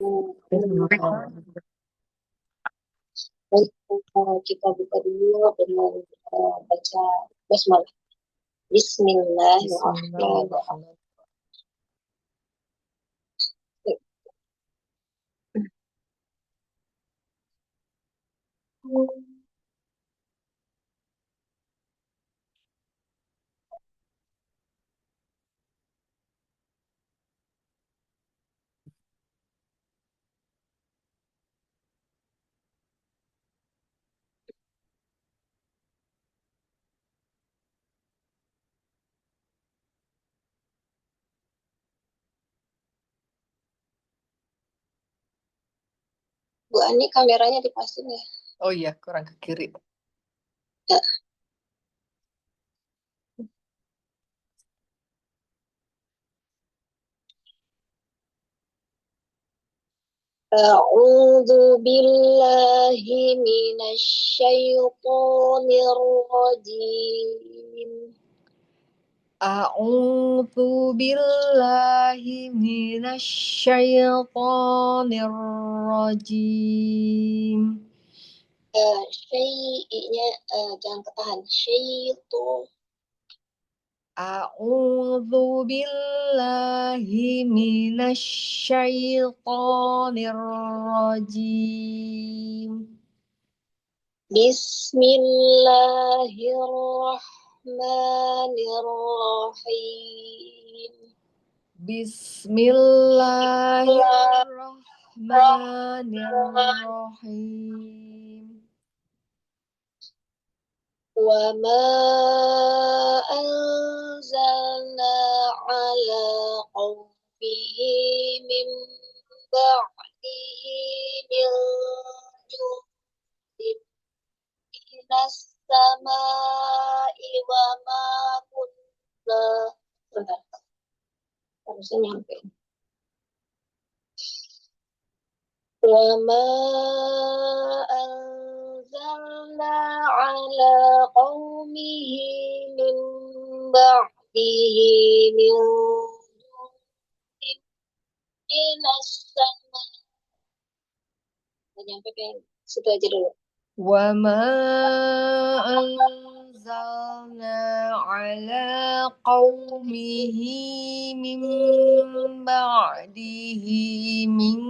Baik, kita buka dulu dengan baca basmalah. Bismillahirrahmanirrahim. Bu Ani, kameranya dipasang ya? Oh iya, kurang ke kiri. Ya. A'udzu billahi minasyaitonir rajim. A'udzu billahi minasyaitonir rajim. Syai'nya jangan ketahan. Syaitu. A'udzu billahi minasyaitonir rajim. Bismillahirrahmanirrahim. Bismillahirrahmanirrahim. Wa ma anzalna ala qawmihi min ba'dihi min jundin minas sama'i wa ma kunna. Bentar, harusnya nyampe. Wa ma anzalna ala qawmihi min ba'dihi min jundin minas sama'i. Nyampe kayak situ aja dulu. Wa ma anzalna ala qawmihi min ba'dihi min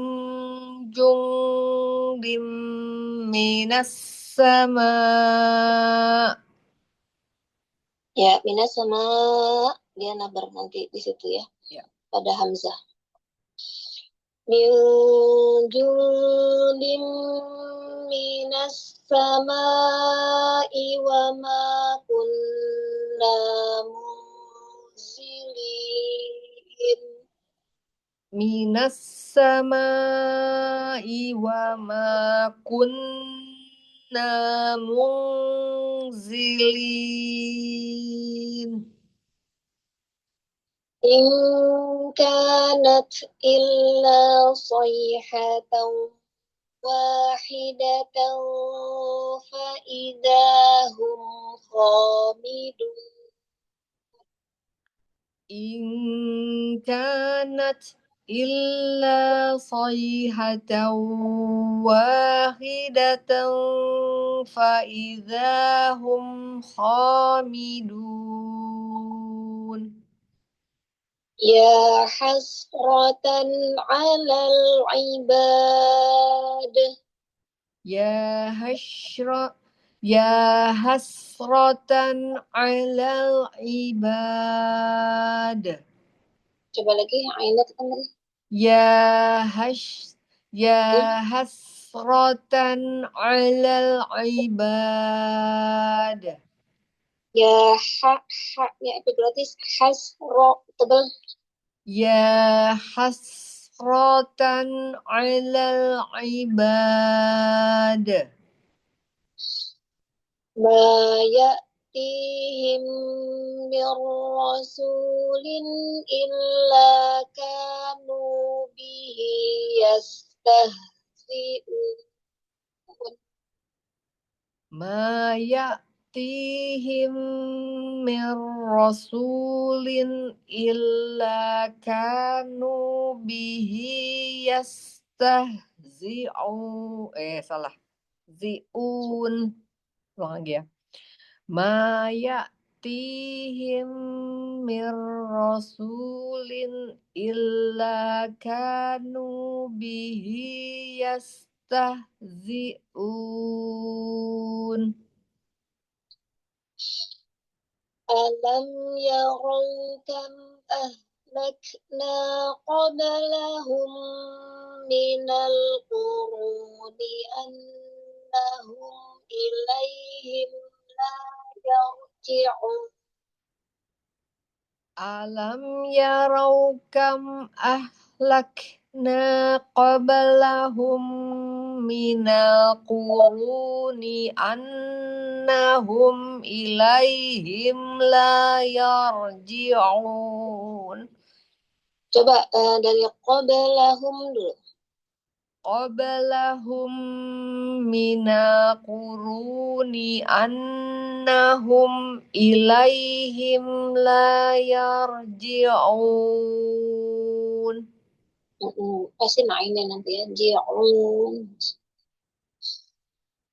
jundin minas sama'. Ya, minas sama dia nabar nanti di situ ya. Ya. Pada hamzah. Min jundin minas sama'i wa ma kunna munzilin. Minas sama'i wa ma kunna munzilin. In kanat illa sayhatan wahidatan fa idahum khamidun. In kanat illa sayhatan wahidatan fa idahum khamidun. Ya hasratan 'alal 'ibad. Ya hasratan 'alal ibad. Coba lagi ainnya tekan lagi. Ya hasratan 'alal ibad. Ya haknya epigratis hasro tebal. Ya hasratan 'alal ibad. Ma ya'tihim mir rasulin illa kanu bihi yastahzi'un. Ma ya'tihim min rasulin illa kanu bihi yastahzi'u salah. Zi'un. Ulang lagi ya. Ma ya'tihim mir rasulin illa kanu bihi yastahzi'un. Alam yarau kam ahlakna qablahum minal quruni annahum ilaihim la yarji'un. Alam yarau kam ahlakna qablahum minal quruni annahum ilaihim la yarji'un. Coba dari qablahum dulu. Qablahum minal quruni annahum ilaihim la yarji'un. Pasti mainnya nanti ya. Ji'un.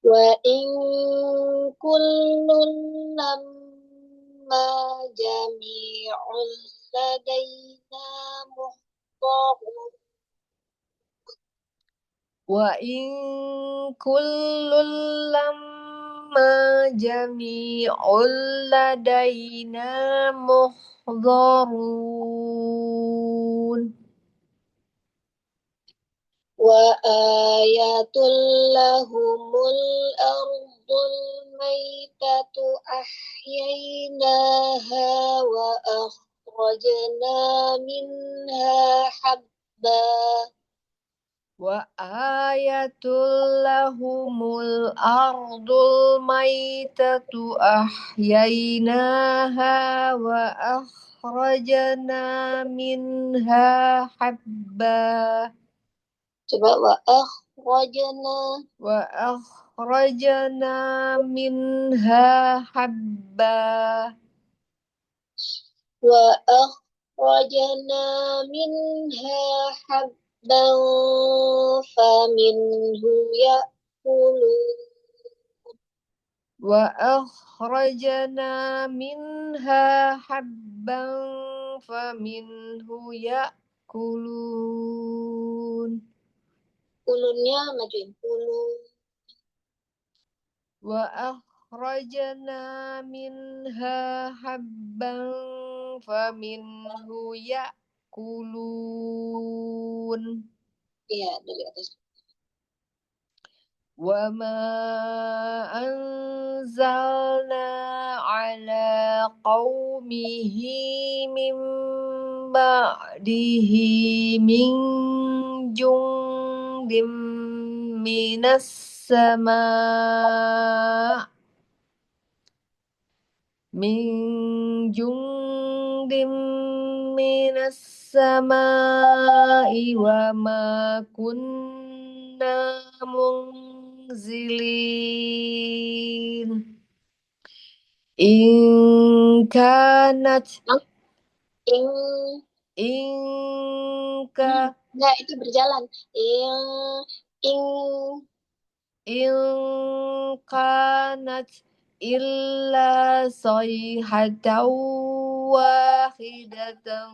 Wa in kullun lamma jami'un ladaina muhdarun. Wa in kullun lamma jami'un ladaina muhdharun. Wa ayatul lahumul ardul maitatu ahyaynaha wa akhrajna minha habba. Wa ayatul lahumul ardul maitatu ahyaynaha wa akhrajna minha habba. Coba wa akhrajna minha habba. akhrajna minha habban faminhu ya'kulun. Wa akhrajna minha habban faminhu ya'kulun. Kulunnya majuin kulun. Wa akhrajna minha habban faminhu ya'kulun. Iya, dari atas. Wa ma anzalna ala qaumihi min ba'dihi min jundim minas sama' min jundim minas sama'i wa ma kunna munzilin. In kanat In inka enggak, itu berjalan. In in kanat illa sayhatan wahidatan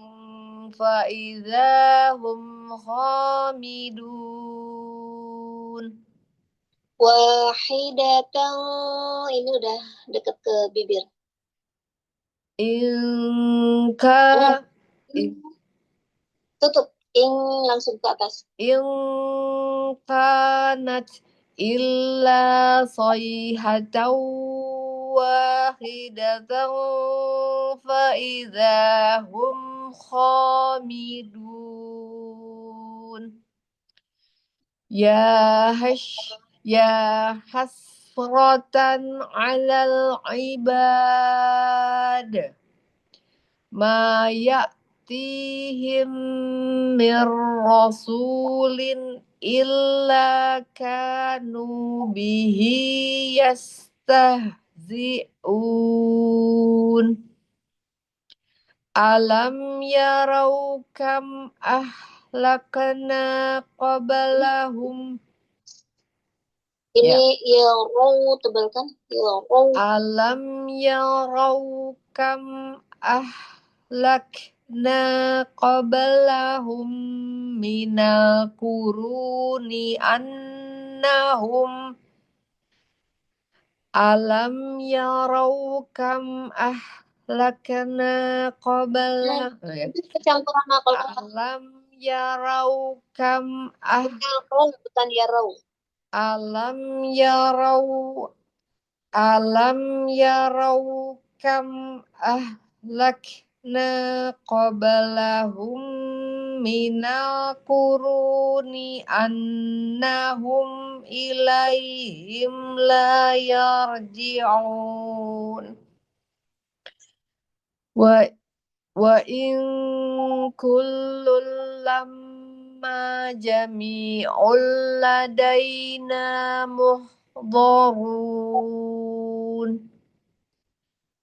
fa idahum khamidun. wahidatan, ini udah deket ke bibir. Inka Tutup. Langsung ke atas. in kanat illa sayhatan wahidatan fa idahum khamidun. Ya hasratan 'alal ibad ma ya'tihim mir rasulin illa kanu bihi yastahzi'un. Alam yarau kam ahlakna qablahum. Ini yarau tebal kan? Yarau. Alam yarau kam ahlakna qablahum minal quruni annahum. Alam yarau kam ahlakna qablahum. Itu kecampuran sama kalau Alam yarau kam bukan yarau. alam yarau kam ahlakna qablahum minal quruni annahum ilaihim la yarji'un. Wa in kullul lamma jami'ul ladaina muhdharun.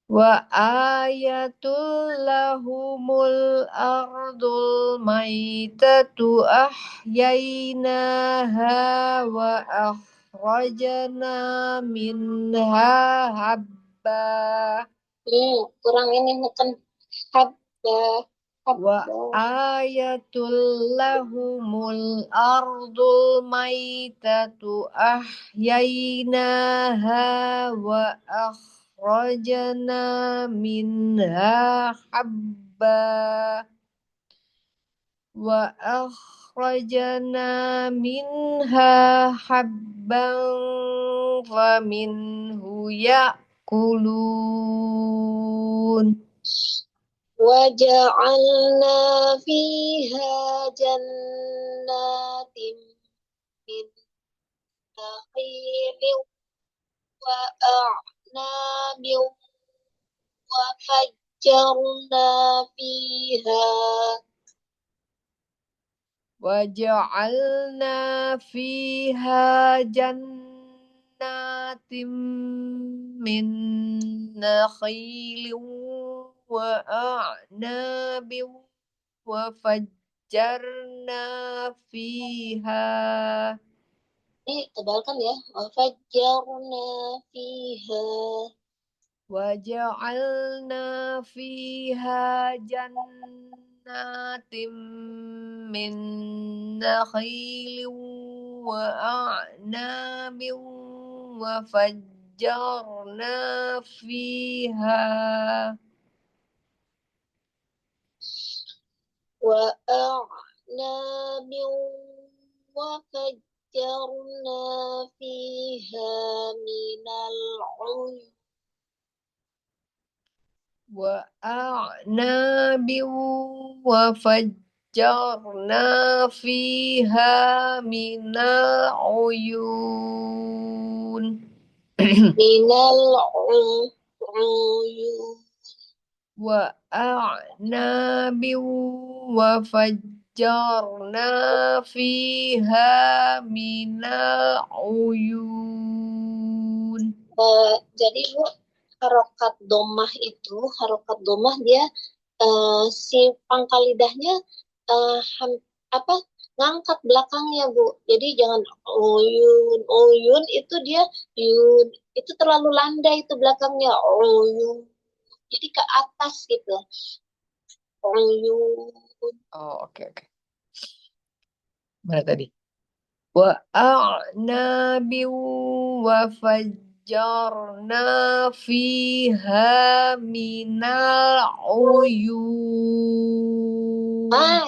Wa ayatul lahumul ardul maitatu ahyainaha wa akhrajna minha habba. Kurang ini neken habba. Wa ayatul lahumul ardul maitatu ahyainaha wa akhrajna minha habba wa akhrajna minha habban faminhu ya'kulun. وجعلنا فيها جنات من نخيل وأعناب وفجرنا فيها جنات من نخيل وأعناب وفجرنا فيها. Ini tebalkan ya. وفجرنا فيها. وجعلنا فيها جنات من نخيل وأعناب وفجرنا فيها وأعناب وفجرنا فيها من العيون وأعناب وفجرنا فيها من العيون من العيون وأعناب وفجرنا فيها من العيون. Jadi Bu, harokat domah dia si pangkal lidahnya ngangkat belakangnya Bu. Jadi jangan oyun itu dia yun itu terlalu landai itu belakangnya oyun. Jadi ke atas gitu. Oyun. Oh, oke. Mana tadi? Wa a'nabi wa fajjarna fiha minal uyun.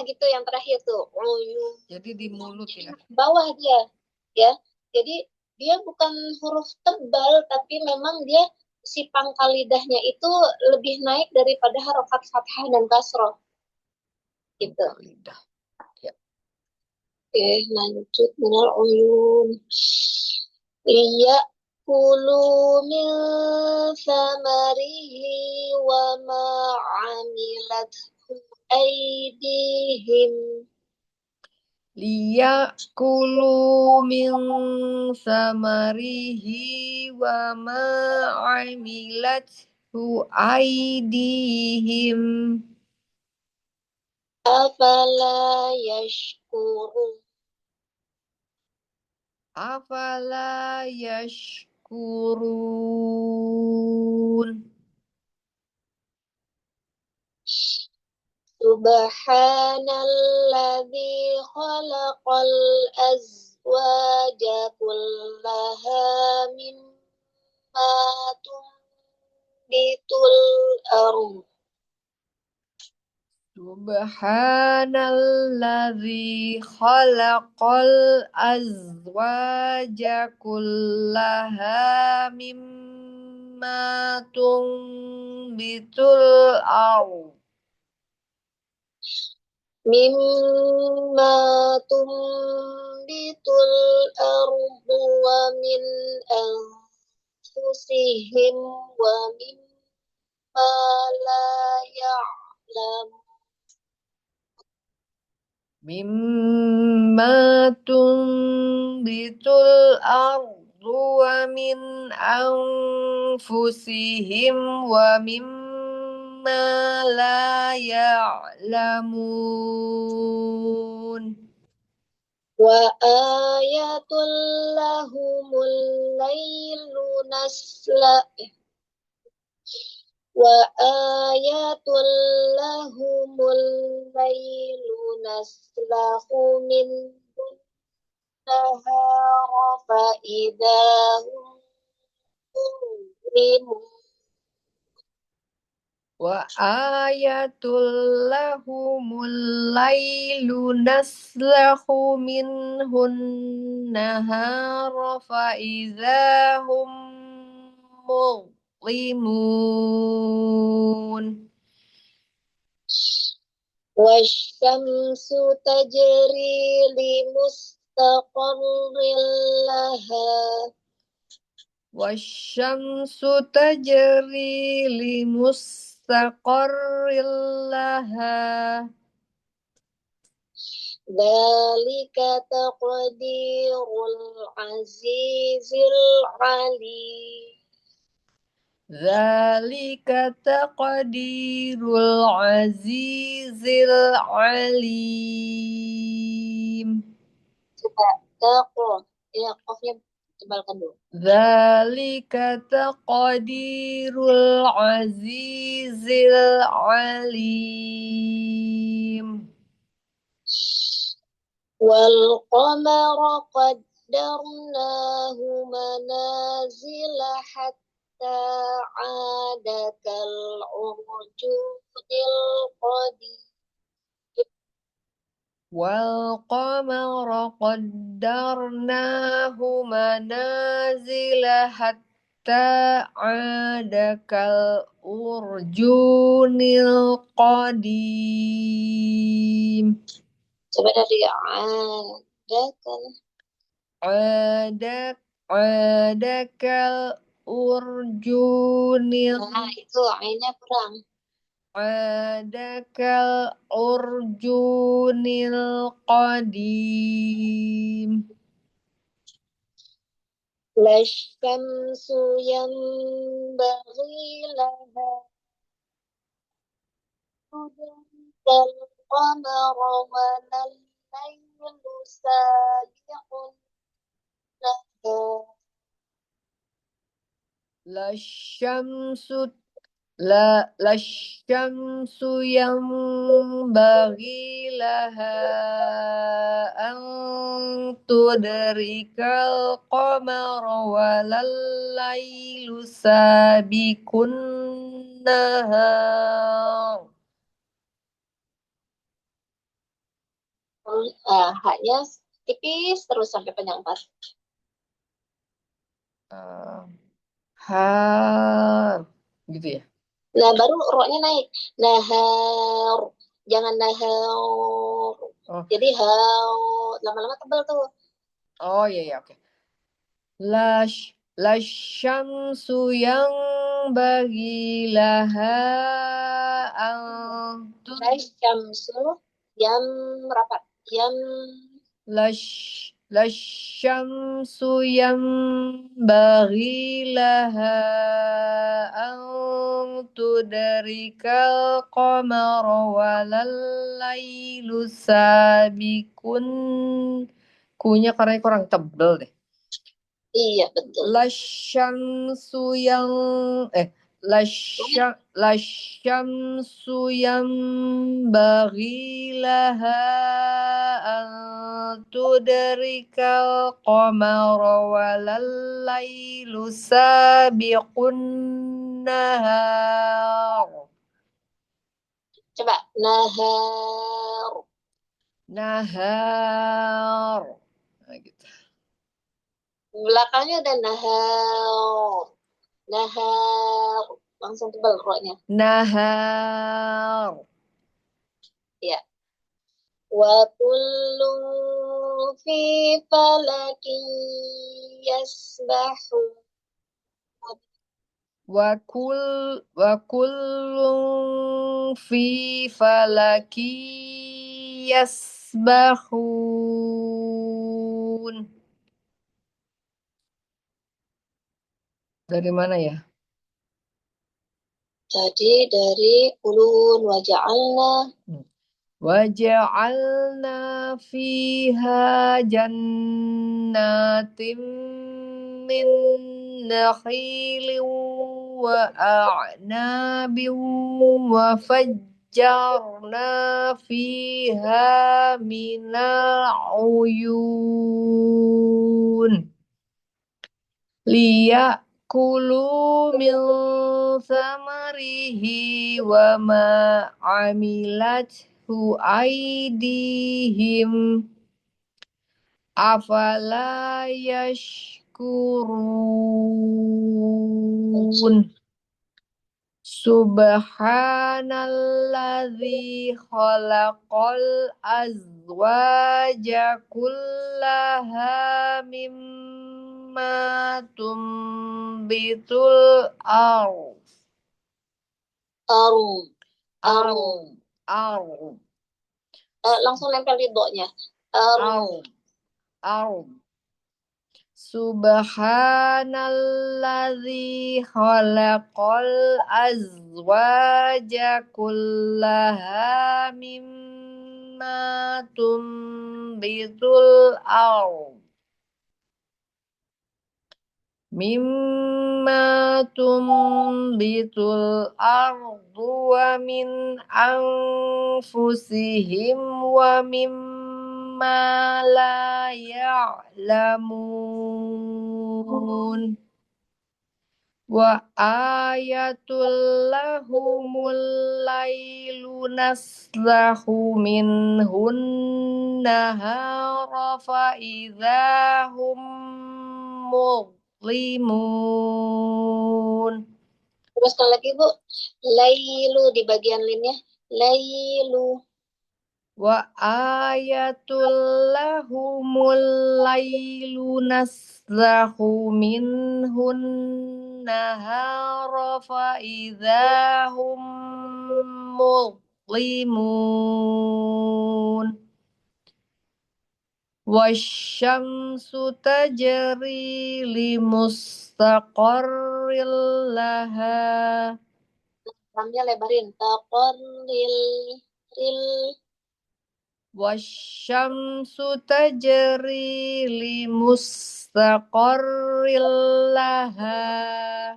Gitu yang terakhir tuh. Uyun. Jadi di mulut ya. Bawah dia. Ya. Jadi dia bukan huruf tebal tapi memang dia si pangkal lidahnya itu lebih naik daripada harokat fathah dan kasroh. Gitu. Lidah. Ya. Oke, lanjut minal uyun. Liya'kulu min samarihi wa ma amilat aydihim. Liya'kulu min samarihi wa ma amilat aydihim. Afala yashkurun. Afala yashkurun. Subhanalladzi khalaqal azwaja kullaha mimma tumbitul ardh. Subhanalladzi khalaqal azwaja kullaha mimma tumbitul ardh. Mimma tumbitul ardu wa min anfusihim wa mimma la ya'lam. Mimma tumbitul ardu wa min anfusihim wa mimma la ya'lamun. Wa ayatul lahumul lailu nasla wa ayatul lahumul lailu naslahu min nahara fa idahum mudlimun. Wa ayatul lahumul lailu naslahu minhun nahara fa idahum muqlimun. Wasyamsu tajri li mustaqarril laha. Wasyamsu tajri li mustaqarril laha. Dzalika taqdirul azizil alim. Dzalika taqdirul azizil alim. Coba taqo. Ya, qafnya tebalkan dulu. Dzalika taqdirul azizil alim. Wal qamara qaddarnahu manazila hatta ada kal urjunil qadim. Wal qamara qaddarnahu manazila hatta ada kal urjunil qadim. Coba dari ada kan. Ada kal urjunil. Nah, itu ainnya kurang. Ada kal urjunil qadim. Lasyamsu yanbaghi laha tudrikal qamara walal laylu sabiqun nahar. Lasyamsu lasyamsu yanbaghi laha an tudrikal qamara walal lailu sabiqun nahar. Haknya tipis terus sampai panjang pas. Ha gitu ya. Nah, baru ro-nya naik. Nahar. Jangan nahar. Oh, Jadi hau. Lama-lama tebal tuh. oh iya ya, oke. Lasyamsu yang bagi laha Lasyamsu. Yam rapat. Yam. lash syamsu yanbaghi laha an tudrikal qamara walal lailu sabiqun. Kunya karena kurang tebel deh. Iya, betul. Lasyamsu yanbaghi laha an tudrikal qamara walal lailu sabiqun nahar. Coba nahar. Nahar. Nah, gitu. Belakangnya ada nahar. Nahar. Langsung tebal roknya. Nahar. Ya. Wa kullu fi falakin yasbahu. Wa kullun fi falaki yasbahun. Dari mana ya? Jadi dari kulun waja'alna. Waja'alna fiha jannatin min nakhilin wa a'nabin wa fajjarna fiha minal uyun liya'kulu min samarihi wa ma amilathu aydihim afala yashkurun. Subhanalladzi khalaqal azwaja kullaha mimma tumbitul ardh. Langsung nempel di do-nya. Subhanalladzi khalaqal azwaja kullaha mimma tumbitul ardh. Mimma tumbitul ardu wa min anfusihim wa mimma la ya'lamun. Wa ayatul lahumul lailu naslahu minhun nahara fa idahum muslimun. Terus sekali lagi Bu, lailu di bagian linnya, lailu. Wa ayatul lahumul lailu naslahu minhun nahara fa idahum muslimun. Wasyamsu tajri limustaqarril laha. Ramnya lebarin. Taqarril. Wasyamsu tajri limustaqarril laha.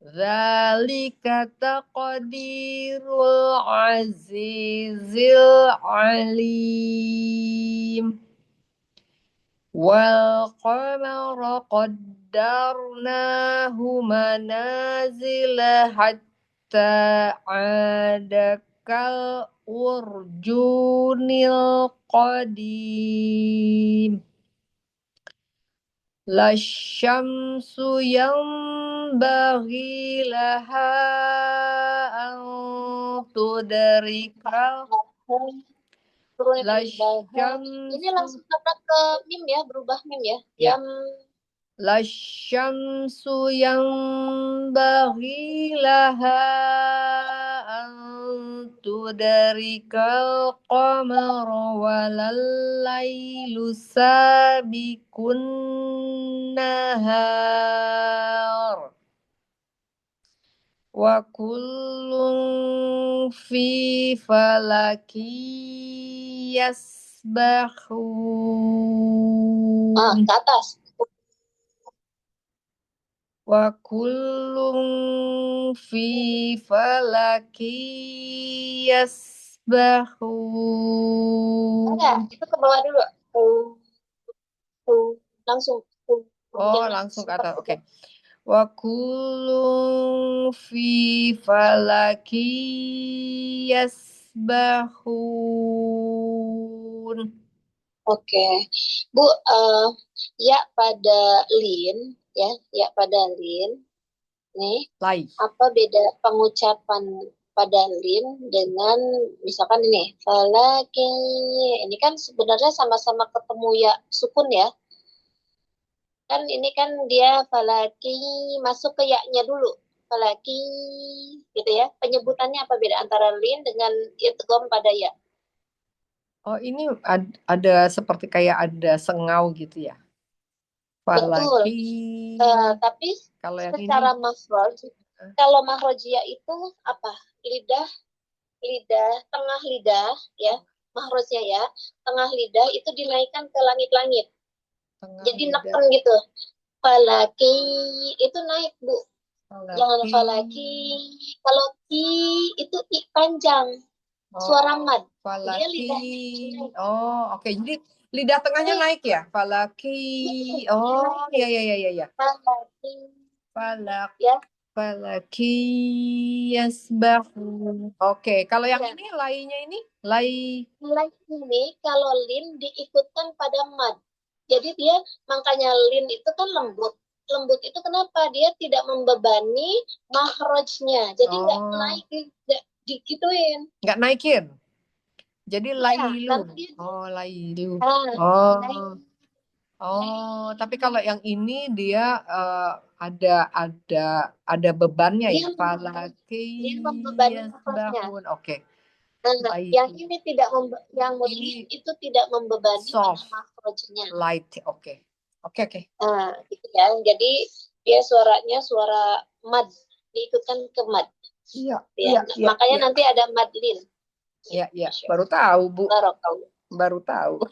Dzalika taqdirul azizil alim. Wal qamara qaddarnahu manazila hatta adakal urjunil qadim. Lasyamsu yanbaghi laha an tudrikal. Ini langsung tabrak ke mim ya, berubah mim ya. Ya. Lasyamsu yanbaghi laha an tudrikal qamara walal lailu sabiqun nahar wa kullun fi falaki yasbahun Ke atas. wa kullun fi falaki yasbahun. Enggak, itu ke bawah dulu. Langsung. Oh, langsung ke atas. Oke. Wa kullun fi falaki yasbahun. Oke. Bu, ya pada lin, ya pada lin. Nih, Lai. apa beda pengucapan pada lin dengan misalkan ini falaki, ini kan sebenarnya sama-sama ketemu ya sukun ya, kan ini kan dia falaki masuk ke ya-nya dulu, falaki gitu ya, penyebutannya apa beda antara lin dengan idgham pada ya? Oh, ini ada seperti kayak ada sengau gitu ya. Betul. Falaki. Tapi Kalau yang secara ini makhraj, kalau makhrajiyah itu apa? Lidah tengah lidah ya, mahrajnya ya, tengah lidah itu dinaikkan ke langit-langit. Jadi lidah. neken gitu. Falaki itu naik, Bu. Falaki. Jangan falaki. Kalau ki itu i panjang. Suara mad. Dia Falaki. lidahnya Oh, oke. Jadi lidah tengahnya naik ya? Falaki. Oh, iya. falaki. Falak. Ya. Falaki yasbahu. Oke, kalau yang Ya. ini lainya ini lai. Lai ini kalau lin diikutkan pada mad. Jadi dia makanya lin itu kan lembut. Lembut itu kenapa? Dia tidak membebani mahrajnya. Jadi nggak naik, nggak digituin. Nggak naikin. Jadi lailu. Karena dia lailu. naik. Tapi kalau yang ini dia ada bebannya ya. Falaki Dia membebani mahrajnya. yasbahun. Oke. Nah, yang ini tidak yang ini itu tidak membebani pada soft. makrojnya. Light, oke. Nah, gitu ya. Jadi dia suaranya suara mad, diikutkan ke mad. Iya. Makanya nanti ada madlin. Iya. Baru tahu, Bu. Baru tahu.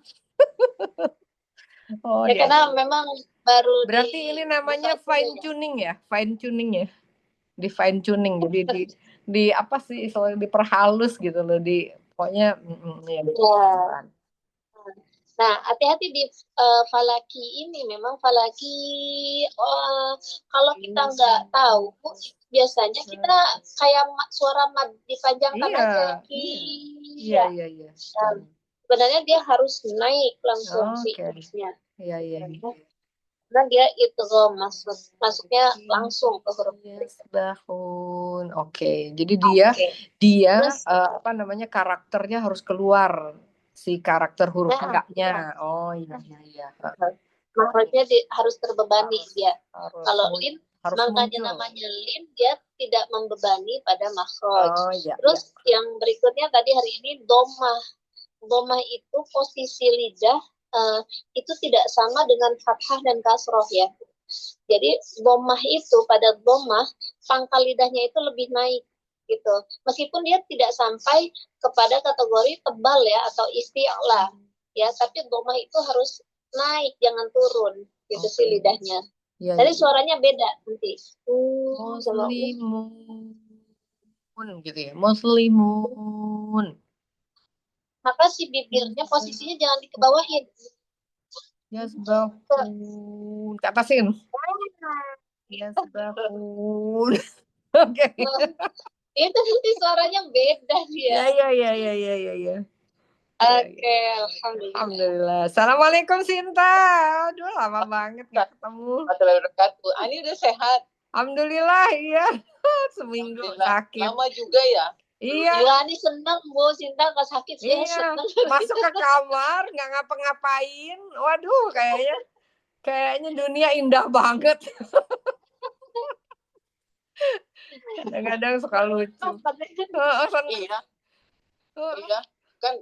Ya, karena memang baru berarti ini namanya fine tuning ya, fine tuning ya. Di fine tuning. Jadi di apa sih soalnya diperhalus gitu loh, di pokoknya ya. Nah, hati-hati di falaki ini, memang falaki kalau kita nggak tahu, biasanya kita kayak suara mad dipanjangkan aja. Iya. Sebenarnya dia harus naik langsung fi'ilnya. Iya. Karena dia itu masuknya langsung ke huruf yasbahun. Oke. Jadi dia terus, apa namanya, karakternya harus keluar, si karakter huruf enggaknya. Oh iya. Makanya harus terbebani dia. Kalau lin, makanya namanya lin, dia tidak membebani pada makhraj. Terus yang berikutnya tadi hari ini domah. Domah itu posisi lidah itu tidak sama dengan fathah dan kasroh ya. Jadi domah itu pada domah pangkal lidahnya itu lebih naik gitu. Meskipun dia tidak sampai kepada kategori tebal ya atau isti'la ya, tapi domah itu harus naik, jangan turun gitu sih lidahnya. Jadi suaranya beda nanti. Muslimun gitu ya. Muslimun. Maka si bibirnya posisinya jangan dikebawahin. Yasbahun. Ke atasin. Yasbahun. Oke. Itu nanti suaranya beda dia. Iya. Oke, alhamdulillah. Assalamualaikum Sinta. Aduh, lama banget nggak ketemu. Ani udah sehat. Alhamdulillah, iya. Seminggu sakit. Lama juga ya. Iya. Bu Ani senang, Bu Sinta nggak sakit. Iya. Masuk ke kamar, nggak ngapa-ngapain. Waduh, kayaknya dunia indah banget. Kadang-kadang suka lucu. Iya. Iya, kan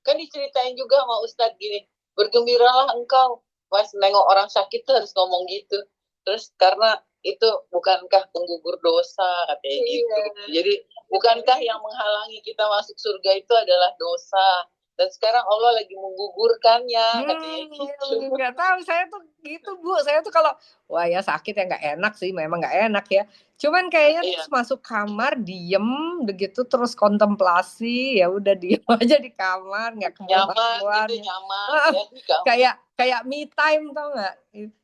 kan diceritain juga sama Ustadz gini, bergembiralah engkau pas nengok orang sakit tuh harus ngomong gitu. Terus karena itu bukankah penggugur dosa katanya gitu. Jadi bukankah yang menghalangi kita masuk surga itu adalah dosa? Dan sekarang Allah lagi menggugurkannya katanya gitu. Nggak tahu saya tuh gitu Bu, saya tuh kalau wah ya sakit ya nggak enak sih, memang nggak enak ya. Cuman kayaknya terus masuk kamar diem begitu terus kontemplasi ya udah diem aja di kamar nggak keluar gitu, nyaman ya di kamar. Kayak me time tau nggak?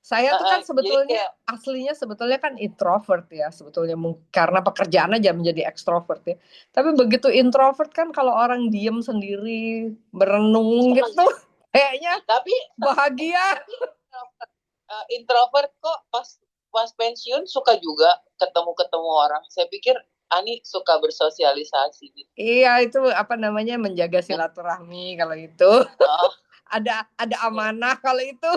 Saya tuh kan sebetulnya aslinya sebetulnya kan introvert ya sebetulnya karena pekerjaan aja menjadi ekstrovert ya. Tapi begitu introvert kan kalau orang diem sendiri berenung gitu kayaknya tapi bahagia. Introvert kok pas pensiun suka juga ketemu orang. Saya pikir Ani suka bersosialisasi gitu. Iya itu apa namanya menjaga silaturahmi kalau itu. ada amanah kalau itu.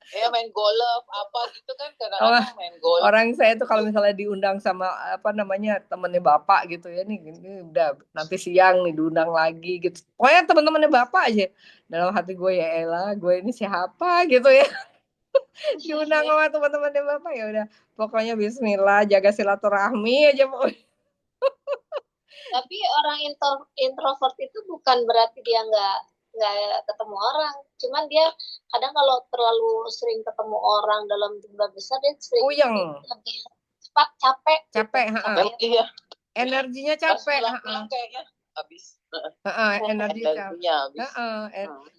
Main golf apa gitu kan kadang-kadang main golf. Orang saya tuh kalau misalnya diundang sama apa namanya temennya bapak gitu ya nih udah nanti siang nih diundang lagi gitu. Pokoknya teman-temannya bapak aja. Dalam hati gue ya elah gue ini siapa gitu ya. Diundang sama teman-temannya bapak ya udah pokoknya bismillah jaga silaturahmi aja pokoknya. Tapi orang introvert itu bukan berarti dia nggak ketemu orang, cuman dia kadang kalau terlalu sering ketemu orang dalam jumlah besar dia sering lebih cepat capek. Iya. Energinya capek. Kayaknya habis. Energinya habis.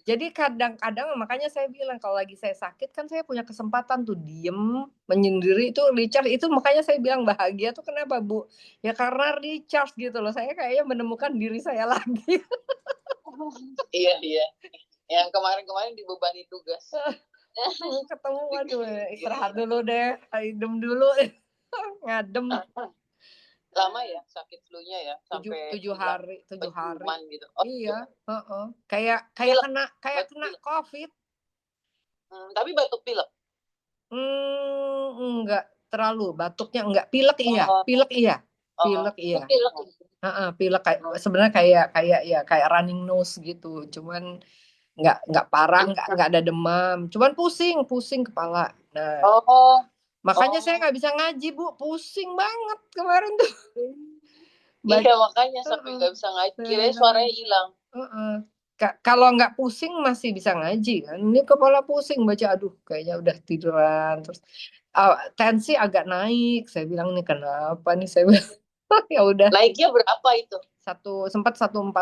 Jadi kadang-kadang makanya saya bilang kalau lagi saya sakit kan saya punya kesempatan tuh diem menyendiri itu recharge itu makanya saya bilang bahagia tuh kenapa Bu? Ya karena recharge gitu loh. Saya kayaknya menemukan diri saya lagi. Iya. Yang kemarin dibebani tugas. Ketemu waduh istirahat dulu deh, idem dulu. Ngadem. Lama ya sakit flu-nya ya sampai 7 hari gitu. Iya, kayak kena COVID. Tapi batuk pilek. Enggak terlalu batuknya enggak pilek iya. Pilek sebenarnya kayak running nose gitu. Cuman enggak parah, enggak ada demam. Cuman pusing kepala. Nah. Makanya saya nggak bisa ngaji Bu, pusing banget kemarin tuh. Iya makanya sampai nggak bisa ngaji, kira suaranya hilang. Kalau nggak pusing masih bisa ngaji kan, ini kepala pusing baca aduh kayaknya udah tiduran terus tensi agak naik, saya bilang nih kenapa nih saya bilang ya udah. Naiknya berapa itu? Sempat 140,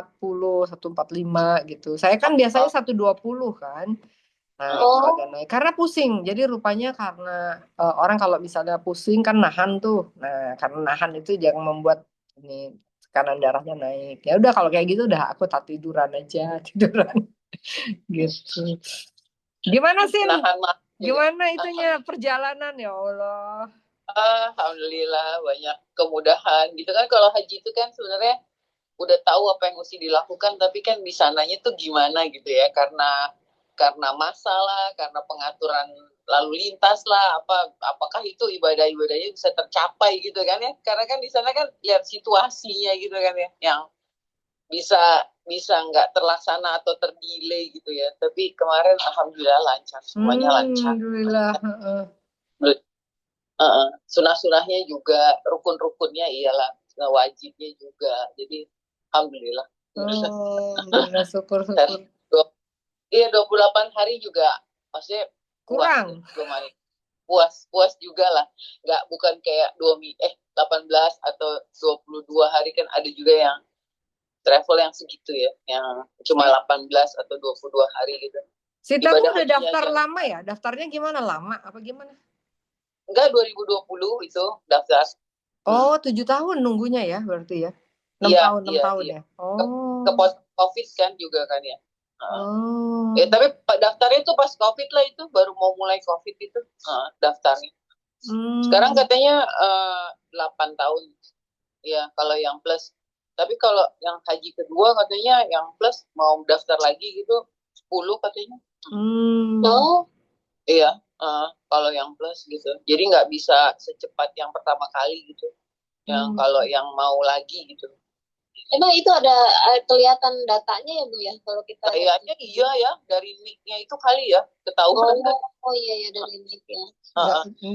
145 gitu. Saya kan biasanya 120 kan. Nah, itu agak naik karena pusing. Jadi rupanya karena orang kalau misalnya pusing kan nahan tuh. Nah, karena nahan itu jangan membuat ini tekanan darahnya naik. Ya udah kalau kayak gitu udah aku tak tiduran aja, tiduran. Gitu. Gimana sih? Gimana itunya perjalanan ya Allah? Alhamdulillah banyak kemudahan. Gitu kan kalau haji itu kan sebenarnya udah tahu apa yang mesti dilakukan, tapi kan di sananya tuh gimana gitu ya, karena masalah, karena pengaturan lalu lintas lah, apakah itu ibadah-ibadahnya bisa tercapai gitu kan ya, karena kan di sana kan lihat situasinya gitu kan ya, yang bisa nggak terlaksana atau terdelay gitu ya, tapi kemarin alhamdulillah lancar, semuanya lancar. Alhamdulillah. Sunah-sunahnya juga, rukun-rukunnya iyalah, wajibnya juga, jadi alhamdulillah. Alhamdulillah syukur. Iya 28 hari juga maksudnya kurang. Puas juga lah. Bukan kayak 18 atau 22 hari kan ada juga yang travel yang segitu ya, yang cuma 18 atau 22 hari gitu. Sita udah daftar aja. Lama ya? Daftarnya gimana? Lama apa gimana? Enggak, 2020 itu daftar. 7 tahun nunggunya ya berarti ya? 6 tahun ya? Ke COVID kan juga kan ya? Tapi daftarnya itu pas COVID lah, itu baru mau mulai COVID itu daftarnya. Sekarang katanya 8 tahun ya kalau yang plus. Tapi kalau yang haji kedua katanya yang plus mau daftar lagi gitu 10 katanya. Iya, kalau yang plus gitu. Jadi nggak bisa secepat yang pertama kali gitu. Yang kalau yang mau lagi gitu. Emang itu ada kelihatan datanya ya Bu ya kalau kita Kayaknya iya ya, dari nick-nya itu kali ya ketahuan kan. oh iya ya dari nick ya.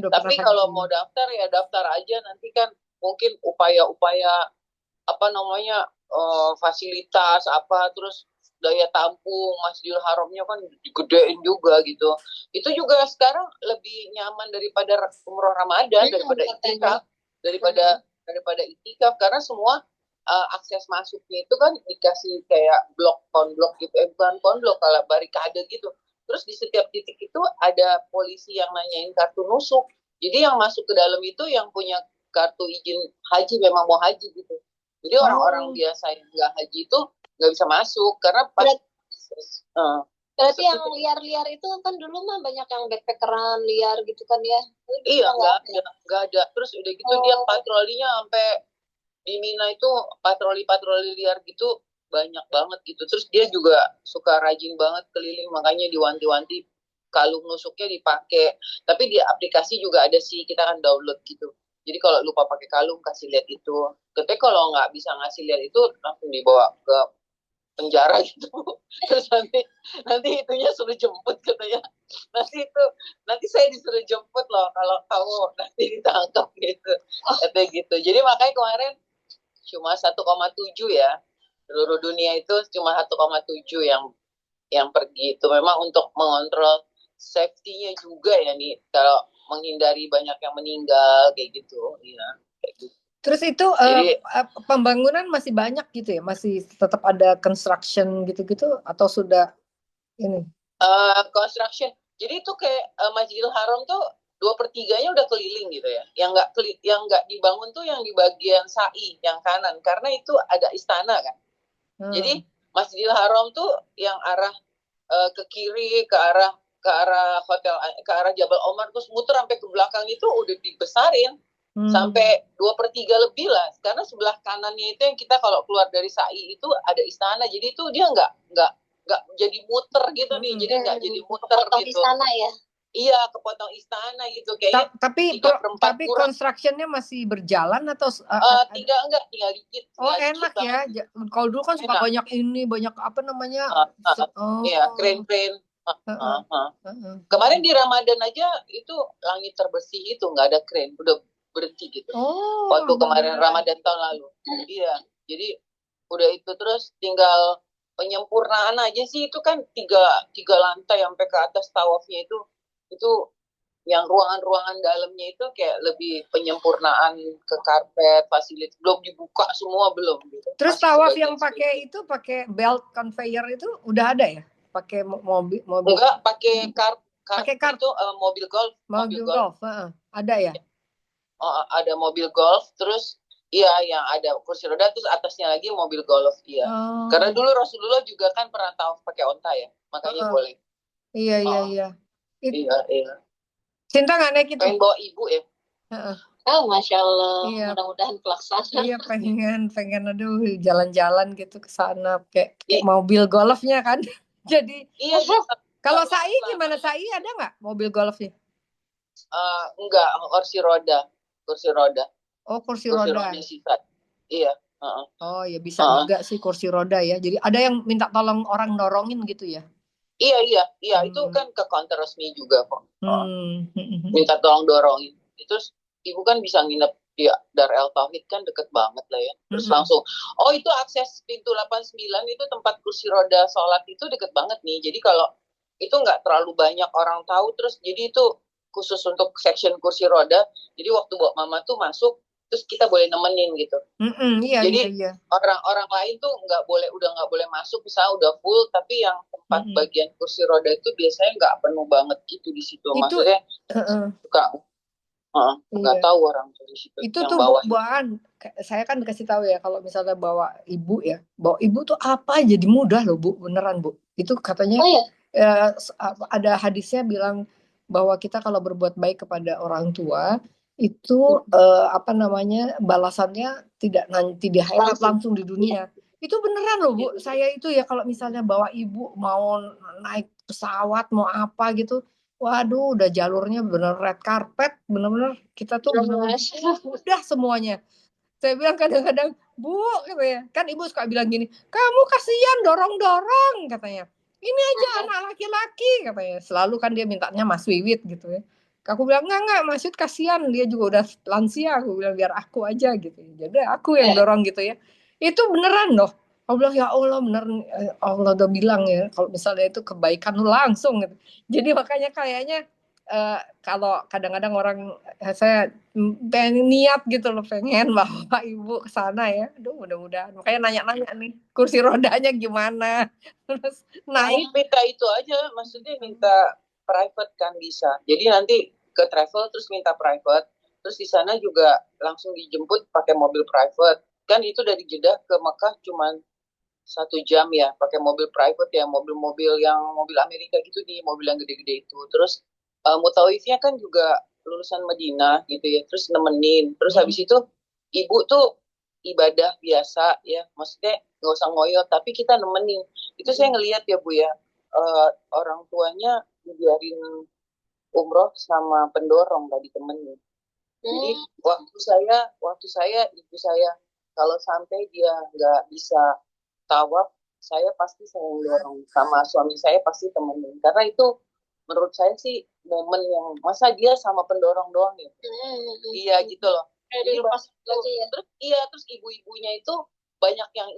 Tapi kalau mau daftar ya daftar aja, nanti kan mungkin upaya-upaya apa namanya fasilitas apa, terus daya tampung Masjidil Haramnya kan digedein juga gitu. Itu juga sekarang lebih nyaman daripada umroh Ramadan, daripada itikaf, daripada itikaf, karena semua akses masuknya itu kan dikasih kayak blok konblok gitu, bukan konblok, kalau barikade gitu. Terus di setiap titik itu ada polisi yang nanyain kartu nusuk. Jadi yang masuk ke dalam itu yang punya kartu izin haji, memang mau haji gitu. Jadi orang-orang biasa yang nggak haji itu nggak bisa masuk karena berarti yang liar-liar itu kan dulu mah banyak yang backpackeran liar gitu kan ya. Iya, nggak ada. Terus udah gitu dia patrolinya sampai di Mina itu patroli-patroli liar gitu banyak banget gitu. Terus dia juga suka rajin banget keliling, makanya diwanti-wanti kalung nusuknya dipakai. Tapi di aplikasi juga ada sih, kita kan download gitu. Jadi kalau lupa pakai kalung kasih lihat itu. Tapi kalau nggak bisa ngasih lihat itu langsung dibawa ke penjara gitu. Terus nanti itunya suruh jemput katanya. Nanti saya disuruh jemput loh kalau kamu nanti ditangkap gitu. Katanya gitu. Jadi makanya kemarin cuma 1,7 ya. Seluruh dunia itu cuma 1,7 yang pergi itu, memang untuk mengontrol safety-nya juga ya nih, kalau menghindari banyak yang meninggal kayak gitu ya. Kayak gitu. Terus itu jadi, pembangunan masih banyak gitu ya, masih tetap ada construction gitu-gitu atau sudah ini? Construction. Jadi itu kayak Masjidil Haram tuh 2/3-nya udah keliling gitu ya. Yang nggak dibangun tuh yang di bagian sa'i yang kanan, karena itu ada istana kan. Jadi Masjidil Haram tuh yang arah ke kiri, ke arah hotel, ke arah Jabal Omar, terus muter sampai ke belakang itu udah dibesarin sampai 2/3 lebih lah, karena sebelah kanannya itu yang kita kalau keluar dari sa'i itu ada istana, jadi itu dia nggak jadi muter gitu nih, jadi nggak jadi muter gitu. Istana ya. Iya, kepotong istana gitu kayaknya. Tapi construction-nya masih berjalan atau tinggal dikit. Enak ya. Kalau dulu kan suka banyak apa namanya? Iya, keren-keren. Kemarin di Ramadan aja itu langit terbersih itu nggak ada kren, udah berhenti gitu. Waktu kemarin Ramadan tahun lalu. Iya, jadi udah itu, terus tinggal penyempurnaan aja sih. Itu kan tiga lantai sampai ke atas tawafnya itu yang ruangan-ruangan dalamnya itu kayak lebih penyempurnaan ke karpet, fasilitas belum dibuka semua belum gitu. Terus tawaf yang pakai belt conveyor itu udah ada ya? Pakai mobil? Enggak, pakai kart itu mobil golf. Ada ya? Ada mobil golf, terus iya yang ada kursi roda, terus atasnya lagi mobil golf, iya. Karena dulu Rasulullah juga kan pernah tawaf pakai onta ya, makanya boleh. Iya. Iya. Cinta nggak naik itu? Pengen bawa ibu ya. Masya Allah. Iya. Mudah-mudahan pelaksana. Iya, pengen aduh jalan-jalan gitu ke sana kayak mobil golfnya kan. Jadi kalau sa'i gimana, sa'i ada nggak mobil golfnya? Enggak, kursi roda. Oh, kursi roda. Iya. Oh ya bisa juga sih kursi roda ya. Jadi ada yang minta tolong orang dorongin gitu ya? Iya. Itu kan ke counter resmi juga kok. Minta tolong dorongin. Terus ibu kan bisa nginep di Dar El Tauhid kan deket banget lah ya. Terus langsung, itu akses pintu 89 itu tempat kursi roda sholat itu deket banget nih. Jadi kalau itu nggak terlalu banyak orang tahu, terus jadi itu khusus untuk section kursi roda. Jadi waktu bawa mama tuh masuk, terus kita boleh nemenin gitu. Jadi orang lain tuh udah nggak boleh masuk, misalnya udah full, tapi yang tempat bagian kursi roda itu biasanya nggak penuh banget gitu di situ. Maksudnya suka nggak tahu orang di situ. Itu tuh bawaan. Saya kan dikasih tahu ya kalau misalnya bawa ibu tuh apa jadi mudah loh Bu, beneran Bu. Itu katanya ada hadisnya bilang bahwa kita kalau berbuat baik kepada orang tua itu balasannya tidak nanti di akhirat, langsung di dunia. Itu beneran loh Bu. Saya itu ya kalau misalnya bawa ibu mau naik pesawat mau apa gitu, waduh udah jalurnya bener red carpet, bener-bener kita tuh udah semuanya. Saya bilang kadang-kadang, Bu, katanya, kan ibu suka bilang gini, kamu kasihan dorong-dorong, katanya. Ini aja anak laki-laki, katanya. Selalu kan dia mintanya Mas Wiwit gitu ya. Aku bilang, enggak, Mas Wiwit kasihan, dia juga udah lansia. Aku bilang, biar aku aja gitu. Jadi aku yang dorong gitu ya. Itu beneran loh. Aku bilang, ya Allah bener, Allah udah bilang ya, kalau misalnya itu kebaikan langsung gitu. Jadi makanya kayaknya kalau kadang-kadang orang saya pengen niat gitu loh, pengen bawa ibu ke sana ya. Aduh, mudah-mudahan. Makanya nanya-nanya nih, kursi rodanya gimana. Terus naik. Minta itu aja, maksudnya minta private kan bisa. Jadi nanti ke travel terus minta private, terus di sana juga langsung dijemput pakai mobil private. Kan itu dari Jeddah ke Mekah cuman 1 jam ya, pakai mobil private ya, mobil-mobil yang mobil Amerika gitu, di mobil yang gede-gede itu. Terus mutawifnya kan juga lulusan Madinah gitu ya, terus nemenin. Terus habis itu ibu tuh ibadah biasa ya, maksudnya nggak usah ngoyo, tapi kita nemenin. Itu saya ngelihat ya Bu ya, orang tuanya biarin umroh sama pendorong tadi temennya. Jadi waktu saya ibu saya kalau sampai dia nggak bisa tawaf, saya pasti saya dorong, sama suami saya pasti temenin, karena itu menurut saya sih momen yang masa dia sama pendorong doang ya. Iya gitu loh. Jadi pas terus ibu-ibunya itu banyak yang